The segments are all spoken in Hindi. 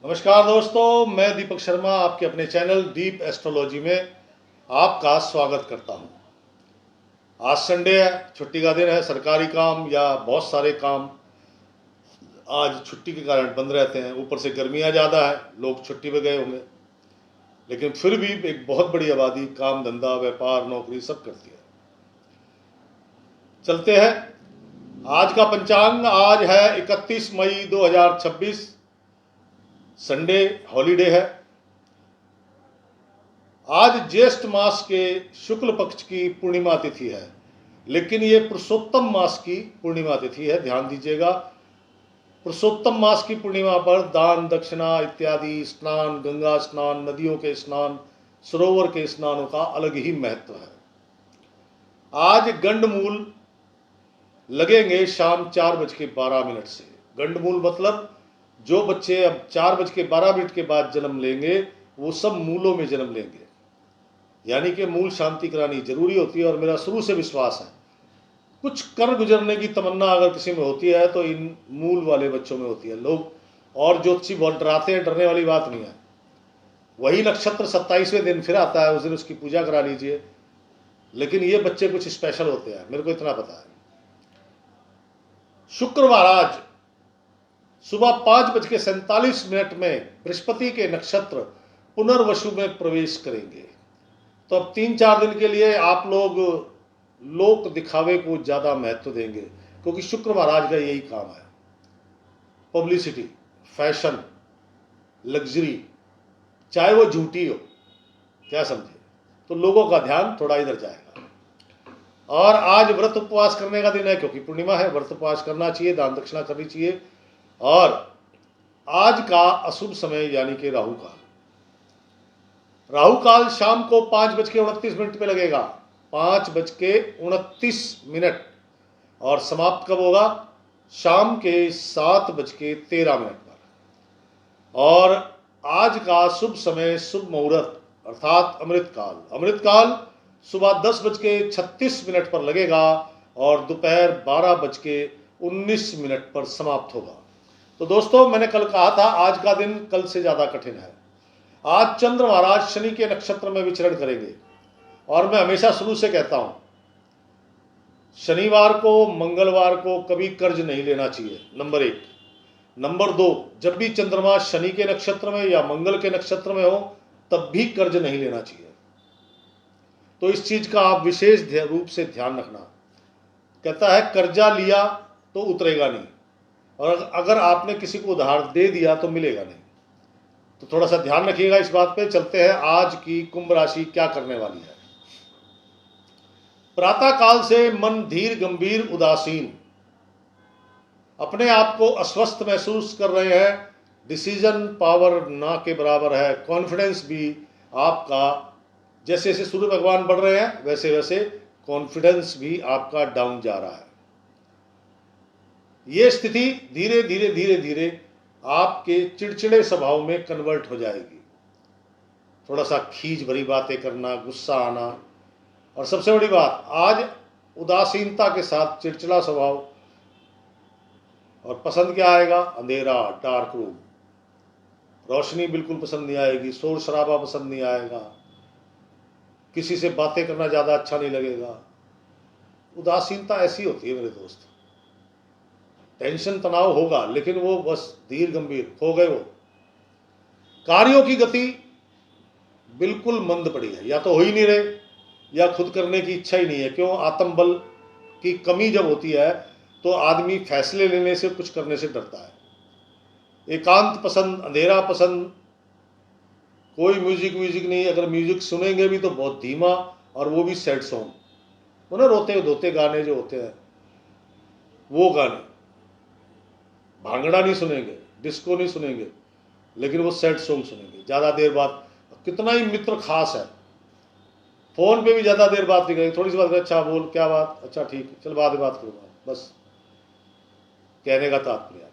नमस्कार दोस्तों, मैं दीपक शर्मा आपके अपने चैनल डीप एस्ट्रोलॉजी में आपका स्वागत करता हूं। आज संडे है, छुट्टी का दिन है। सरकारी काम या बहुत सारे काम आज छुट्टी के कारण बंद रहते हैं। ऊपर से गर्मियां ज़्यादा है, लोग छुट्टी पे गए होंगे, लेकिन फिर भी एक बहुत बड़ी आबादी काम धंधा व्यापार नौकरी सब करती है। चलते हैं। आज का पंचांग आज है 31 मई 2026, संडे हॉलीडे है। आज ज्येष्ठ मास के शुक्ल पक्ष की पूर्णिमा तिथि है, लेकिन ये पुरुषोत्तम मास की पूर्णिमा तिथि है। ध्यान दीजिएगा, पुरुषोत्तम मास की पूर्णिमा पर दान दक्षिणा इत्यादि, स्नान, गंगा स्नान, नदियों के स्नान, सरोवर के स्नानों का अलग ही महत्व है। आज गंडमूल लगेंगे शाम 4:12 से। गंडमूल मतलब जो बच्चे अब 4:12 के बाद जन्म लेंगे वो सब मूलों में जन्म लेंगे, यानी कि मूल शांति करानी जरूरी होती है। और मेरा शुरू से विश्वास है, कुछ कर गुजरने की तमन्ना अगर किसी में होती है तो इन मूल वाले बच्चों में होती है। लोग और ज्योतिषी बहुत डराते हैं, डरने वाली बात नहीं है। वही नक्षत्र 27वें दिन फिर आता है, उस दिन उसकी पूजा करा लीजिए। लेकिन ये बच्चे कुछ स्पेशल होते हैं, मेरे को इतना पता है। शुक्रवार आज सुबह 5:47 में बृहस्पति के नक्षत्र पुनर्वसु में प्रवेश करेंगे। तो अब 3-4 दिन के लिए आप लोग लोक दिखावे को ज़्यादा महत्व देंगे, क्योंकि शुक्रवार आज का यही काम है। पब्लिसिटी, फैशन, लग्जरी, चाहे वो झूठी हो, क्या समझे, तो लोगों का ध्यान थोड़ा इधर जाएगा। और आज व्रत उपवास करने का दिन है, क्योंकि पूर्णिमा है। व्रत उपवास करना चाहिए, दान दक्षिणा करनी चाहिए। और आज का अशुभ समय यानी कि राहु काल। राहु काल शाम को 5:29 पे लगेगा, 5:29। और समाप्त कब होगा? शाम के 7:13 पर। और आज का शुभ समय, शुभ मुहूर्त अर्थात अमृतकाल। अमृतकाल सुबह 10:36 पर लगेगा और दोपहर 12:19 पर समाप्त होगा। तो दोस्तों, मैंने कल कहा था आज का दिन कल से ज़्यादा कठिन है। आज चंद्र महाराज शनि के नक्षत्र में विचरण करेंगे। और मैं हमेशा शुरू से कहता हूं, शनिवार को मंगलवार को कभी कर्ज नहीं लेना चाहिए, नंबर 1। नंबर 2, जब भी चंद्रमा शनि के नक्षत्र में या मंगल के नक्षत्र में हो तब भी कर्ज नहीं लेना चाहिए। तो इस चीज का आप विशेष रूप से ध्यान रखना। कहता है कर्जा लिया तो उतरेगा नहीं, और अगर आपने किसी को उधार दे दिया तो मिलेगा नहीं। तो थोड़ा सा ध्यान रखिएगा इस बात पे। चलते हैं, आज की कुंभ राशि क्या करने वाली है। प्रातः काल से मन धीर गंभीर उदासीन, अपने आप को अस्वस्थ महसूस कर रहे हैं। डिसीजन पावर ना के बराबर है। कॉन्फिडेंस भी आपका, जैसे जैसे सूर्य भगवान बढ़ रहे हैं वैसे वैसे कॉन्फिडेंस भी आपका डाउन जा रहा है। ये स्थिति धीरे धीरे धीरे धीरे आपके चिड़चिड़े स्वभाव में कन्वर्ट हो जाएगी। थोड़ा सा खींच भरी बातें करना, गुस्सा आना, और सबसे बड़ी बात आज उदासीनता के साथ चिड़चिड़ा स्वभाव। और पसंद क्या आएगा? अंधेरा, डार्क रूम। रोशनी बिल्कुल पसंद नहीं आएगी, शोर शराबा पसंद नहीं आएगा, किसी से बातें करना ज़्यादा अच्छा नहीं लगेगा। उदासीनता ऐसी होती है मेरे दोस्त। टेंशन तनाव होगा, लेकिन वो बस धीर गंभीर हो गए। वो कार्यों की गति बिल्कुल मंद पड़ी है, या तो हो ही नहीं रहे या खुद करने की इच्छा ही नहीं है। क्यों? आत्मबल की कमी जब होती है तो आदमी फैसले लेने से, कुछ करने से डरता है। एकांत पसंद, अंधेरा पसंद, कोई म्यूजिक नहीं। अगर म्यूजिक सुनेंगे भी तो बहुत धीमा, और वो भी सैड सॉन्ग, वो ना रोते धोते गाने जो होते हैं वो गाने। भांगड़ा नहीं सुनेंगे, डिस्को नहीं सुनेंगे, लेकिन वो सैड सॉन्ग सुनेंगे। ज़्यादा देर बात, कितना ही मित्र खास है, फोन पे भी ज़्यादा देर बात नहीं करेंगे। थोड़ी सी बात करें, अच्छा बोल, क्या बात, अच्छा ठीक, चल बाद में बात करूँगा, बस कहने का तात्पर्य।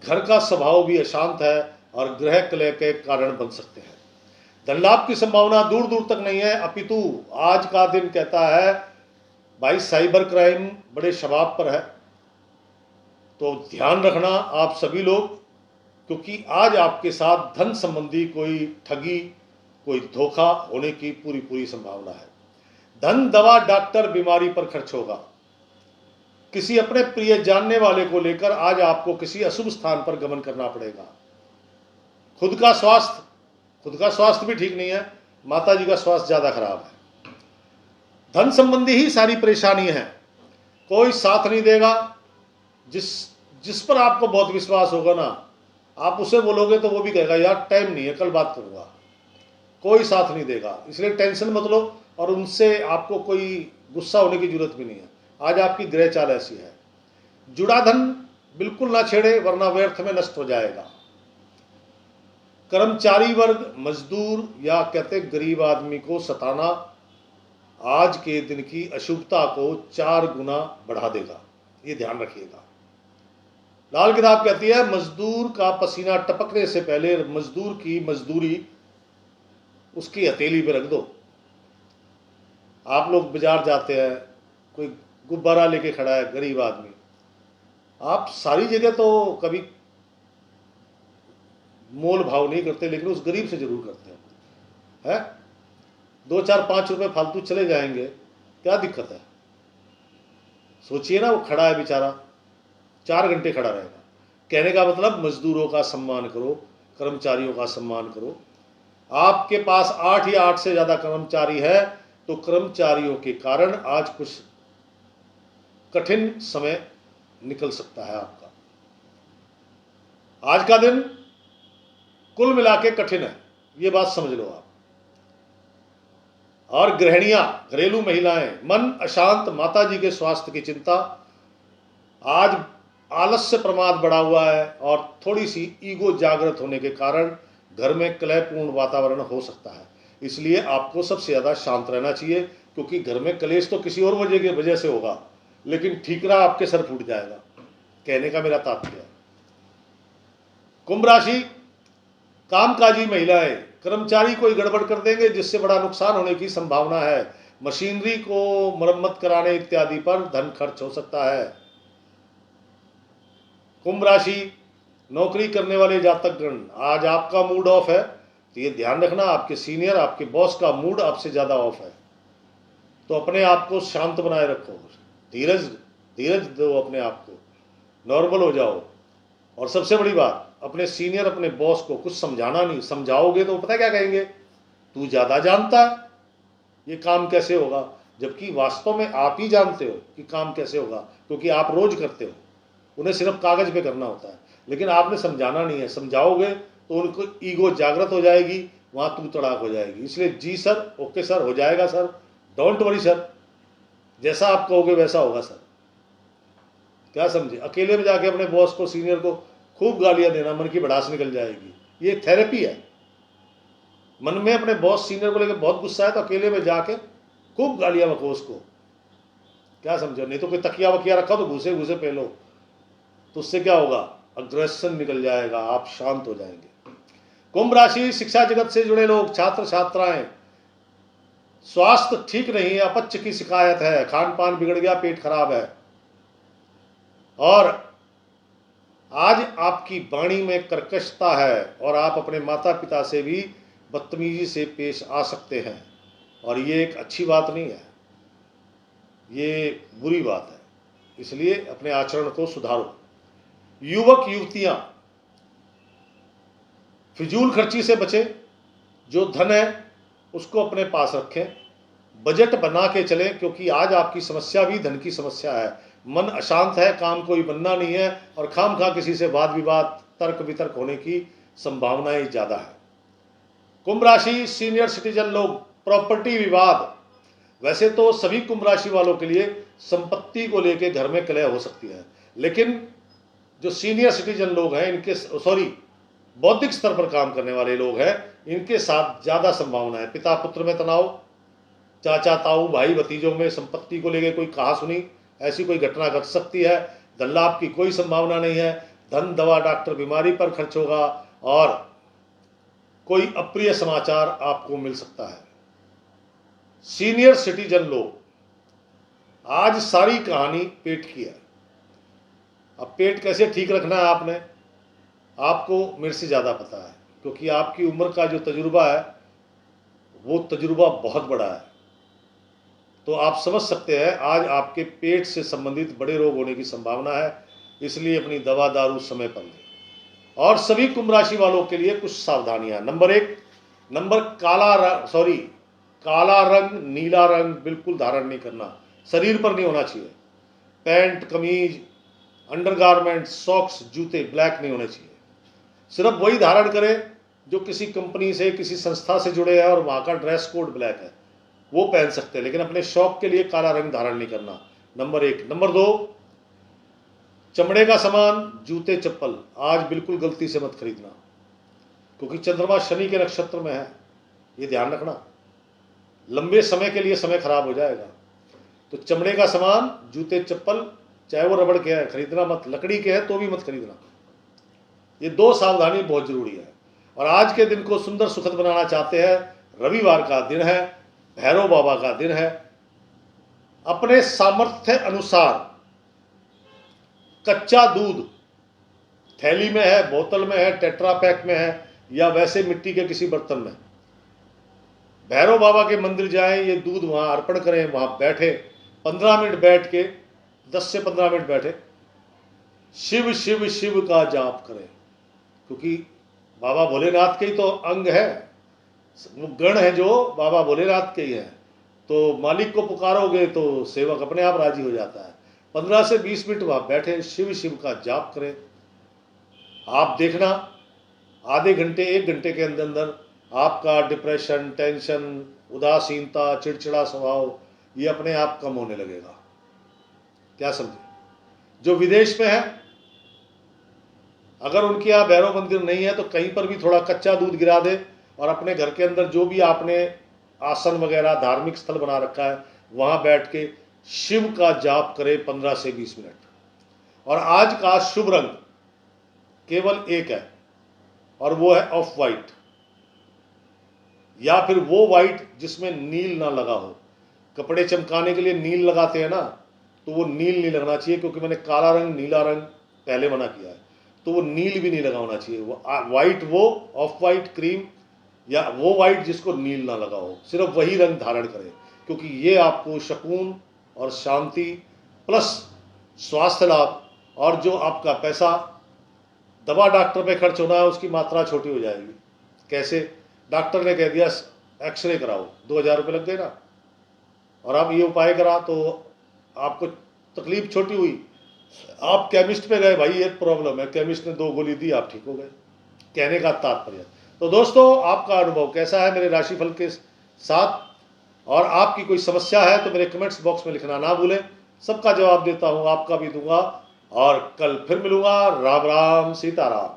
घर का स्वभाव भी अशांत है और ग्रह कलह के कारण बन सकते हैं। धन लाभ की संभावना दूर दूर तक नहीं है, अपितु आज का दिन कहता है भाई साइबर क्राइम बड़े शबाब पर है। तो ध्यान रखना आप सभी लोग, क्योंकि आज आपके साथ धन संबंधी कोई ठगी, कोई धोखा होने की पूरी पूरी संभावना है। धन, दवा, डॉक्टर, बीमारी पर खर्च होगा। किसी अपने प्रिय जानने वाले को लेकर आज आपको किसी अशुभ स्थान पर गमन करना पड़ेगा। खुद का स्वास्थ्य भी ठीक नहीं है, माता जी का स्वास्थ्य ज़्यादा खराब है। धन संबंधी ही सारी परेशानी है। कोई साथ नहीं देगा। जिस पर आपको बहुत विश्वास होगा ना, आप उसे बोलोगे तो वो भी कहेगा यार टाइम नहीं है, कल बात करूँगा। कोई साथ नहीं देगा, इसलिए टेंशन मत लो और उनसे आपको कोई गुस्सा होने की जरूरत भी नहीं है। आज आपकी ग्रह चाल ऐसी है। जुड़ा धन बिल्कुल ना छेड़े, वरना व्यर्थ में नष्ट हो जाएगा। कर्मचारी वर्ग, मजदूर या कहते गरीब आदमी को सताना आज के दिन की अशुभता को 4 गुना बढ़ा देगा, ये ध्यान रखिएगा। लाल किताब कहती है मजदूर का पसीना टपकने से पहले मजदूर की मजदूरी उसकी हथेली पे रख दो। आप लोग बाजार जाते हैं, कोई गुब्बारा लेके खड़ा है गरीब आदमी, आप सारी जगह तो कभी मोल भाव नहीं करते, लेकिन उस गरीब से जरूर करते हैं। 2, 4, 5 रुपए फालतू चले जाएंगे, क्या दिक्कत है? सोचिए ना, वो खड़ा है बेचारा, 4 घंटे खड़ा रहेगा। कहने का मतलब मजदूरों का सम्मान करो, कर्मचारियों का सम्मान करो। आपके पास 8 या 8 से ज़्यादा कर्मचारी है तो कर्मचारियों के कारण आज कुछ कठिन समय निकल सकता है आपका। आज का दिन कुल मिला के कठिन है, ये बात समझ लो आप। और गृहिणियां, घरेलू महिलाएं, मन अशांत, माता जी के स्वास्थ्य की चिंता। आज आलस्य प्रमाद बढ़ा हुआ है और थोड़ी सी ईगो जागृत होने के कारण घर में कलहपूर्ण वातावरण हो सकता है। इसलिए आपको सबसे ज़्यादा शांत रहना चाहिए, क्योंकि घर में कलेश तो किसी और वजह से होगा, लेकिन ठीकरा आपके सर फूट जाएगा। कहने का मेरा तात्पर्य है। कुंभ राशि, कामकाजी महिलाएं, कर्मचारी कोई गड़बड़ कर देंगे जिससे बड़ा नुकसान होने की संभावना है। मशीनरी को मरम्मत कराने इत्यादि पर धन खर्च हो सकता है। कुंभ राशि, नौकरी करने वाले जातकगण, आज आपका मूड ऑफ है, तो ये ध्यान रखना आपके सीनियर, आपके बॉस का मूड आपसे ज़्यादा ऑफ है, तो अपने आप को शांत बनाए रखो, धीरज दो, अपने आप को नॉर्मल हो जाओ। और सबसे बड़ी बात, अपने सीनियर, अपने बॉस को कुछ समझाना नहीं। समझाओगे तो पता क्या कहेंगे, तू ज़्यादा जानता है ये काम कैसे होगा, जबकि वास्तव में आप ही जानते हो कि काम कैसे होगा, क्योंकि आप रोज करते हो। उन्हें सिर्फ कागज पे करना होता है, लेकिन आपने समझाना नहीं है। समझाओगे तो उनको ईगो जागृत हो जाएगी, वहाँ तू तड़ाक हो जाएगी। इसलिए जी सर, ओके सर, हो जाएगा सर, डोंट वरी सर, जैसा आप कहोगे वैसा होगा सर। क्या समझे? अकेले में जाके अपने बॉस को, सीनियर को खूब गालियां देना, मन की भड़ास निकल जाएगी। ये थेरेपी है। मन में अपने बॉस, सीनियर को लेकर बहुत गुस्सा है तो अकेले में जाके खूब गालियां बको उसको। क्या समझो? नहीं तो कोई तकिया वकिया रखा तो घुसे घुसे पे लो, तो उससे क्या होगा, अग्रेशन निकल जाएगा, आप शांत हो जाएंगे। कुंभ राशि, शिक्षा जगत से जुड़े लोग, छात्र छात्राएं, स्वास्थ्य ठीक नहीं है, अपच की शिकायत है, खान पान बिगड़ गया, पेट खराब है। और आज आपकी वाणी में कर्कशता है और आप अपने माता पिता से भी बदतमीजी से पेश आ सकते हैं, और ये एक अच्छी बात नहीं है, ये बुरी बात है। इसलिए अपने आचरण को सुधारो। युवक युवतियां, फिजूल खर्ची से बचें। जो धन है उसको अपने पास रखें, बजट बना के चलें, क्योंकि आज आपकी समस्या भी धन की समस्या है। मन अशांत है, काम कोई बनना नहीं है, और खाम खा किसी से वाद विवाद, तर्क वितर्क होने की संभावनाएं ज़्यादा है। कुंभ राशि, सीनियर सिटीजन लोग, प्रॉपर्टी विवाद। वैसे तो सभी कुंभ राशि वालों के लिए संपत्ति को लेकर घर में कलह हो सकती है, लेकिन जो सीनियर सिटीजन लोग हैं, इनके बौद्धिक स्तर पर काम करने वाले लोग हैं, इनके साथ ज़्यादा संभावना है। पिता पुत्र में तनाव, चाचा ताऊ भाई भतीजों में संपत्ति को लेकर कोई कहा सुनी, ऐसी कोई घटना घट सकती है। धन लाभ की कोई संभावना नहीं है। धन, दवा, डॉक्टर, बीमारी पर खर्च होगा, और कोई अप्रिय समाचार आपको मिल सकता है। सीनियर सिटीजन लोग, आज सारी कहानी पेट की है। अब पेट कैसे ठीक रखना है आपने, आपको मेरे से ज़्यादा पता है, क्योंकि आपकी उम्र का जो तजुर्बा है वो तजुर्बा बहुत बड़ा है। तो आप समझ सकते हैं आज आपके पेट से संबंधित बड़े रोग होने की संभावना है, इसलिए अपनी दवा दारू समय पर लें। और सभी कुंभ राशि वालों के लिए कुछ सावधानियां। नंबर 1, काला रंग, नीला रंग बिल्कुल धारण नहीं करना, शरीर पर नहीं होना चाहिए। पैंट, कमीज, अंडरगारमेंट, सॉक्स, जूते ब्लैक नहीं होने चाहिए। सिर्फ वही धारण करें जो किसी कंपनी से, किसी संस्था से जुड़े हैं और वहाँ का ड्रेस कोड ब्लैक है, वो पहन सकते हैं, लेकिन अपने शौक के लिए काला रंग धारण नहीं करना। नंबर 1। नंबर 2, चमड़े का सामान, जूते, चप्पल आज बिल्कुल गलती से मत खरीदना, क्योंकि चंद्रमा शनि के नक्षत्र में है, ये ध्यान रखना। लंबे समय के लिए समय खराब हो जाएगा। तो चमड़े का सामान, जूते, चप्पल, चाहे वो रबड़ के है, खरीदना मत। लकड़ी के है तो भी मत खरीदना। ये 2 सावधानी बहुत जरूरी है। और आज के दिन को सुंदर सुखद बनाना चाहते हैं, रविवार का दिन है, भैरव बाबा का दिन है। अपने सामर्थ्य अनुसार कच्चा दूध थैली में है, बोतल में है, टेट्रा पैक में है, या वैसे मिट्टी के किसी बर्तन में, भैरव बाबा के मंदिर जाएं, ये दूध वहां अर्पण करें, वहां बैठे 15 मिनट बैठ के, 10 से 15 मिनट बैठे, शिव शिव शिव का जाप करें, क्योंकि बाबा भोलेनाथ के ही तो अंग है, वो गण है जो बाबा भोलेनाथ के ही है। तो मालिक को पुकारोगे तो सेवक अपने आप राजी हो जाता है। 15 से 20 मिनट वहां बैठे, शिव शिव का जाप करें। आप देखना आधे घंटे 1 घंटे के अंदर अंदर आपका डिप्रेशन, टेंशन, उदासीनता, चिड़चिड़ा स्वभाव ये अपने आप कम होने लगेगा। क्या समझे? जो विदेश में है, अगर उनके यहाँ भैरव मंदिर नहीं है तो कहीं पर भी थोड़ा कच्चा दूध गिरा दे और अपने घर के अंदर जो भी आपने आसन वगैरह धार्मिक स्थल बना रखा है वहां बैठ के शिव का जाप करे 15 से 20 मिनट। और आज का शुभ रंग केवल एक है, और वो है ऑफ वाइट, या फिर वो वाइट जिसमें नील ना लगा हो। कपड़े चमकाने के लिए नील लगाते हैं ना, तो वो नील नहीं लगना चाहिए, क्योंकि मैंने काला रंग, नीला रंग पहले मना किया है, तो वो नील भी नहीं लगा होना चाहिए। वो वाइट, वो ऑफ वाइट, क्रीम, या वो वाइट जिसको नील ना लगा हो, सिर्फ वही रंग धारण करें, क्योंकि ये आपको सुकून और शांति प्लस स्वास्थ्य लाभ, और जो आपका पैसा दवा डॉक्टर पे खर्च होना है उसकी मात्रा छोटी हो जाएगी। कैसे? डॉक्टर ने कह दिया एक्सरे कराओ, 2000 रुपये लग गए ना, और आप ये उपाय करा तो आपको तकलीफ छोटी हुई। आप केमिस्ट पे गए, भाई ये प्रॉब्लम है, केमिस्ट ने 2 गोली दी, आप ठीक हो गए। कहने का तात्पर्य। तो दोस्तों, आपका अनुभव कैसा है मेरे राशिफल के साथ, और आपकी कोई समस्या है तो मेरे कमेंट्स बॉक्स में लिखना ना भूलें। सबका जवाब देता हूँ, आपका भी दूंगा, और कल फिर मिलूंगा। राम राम, सीताराम।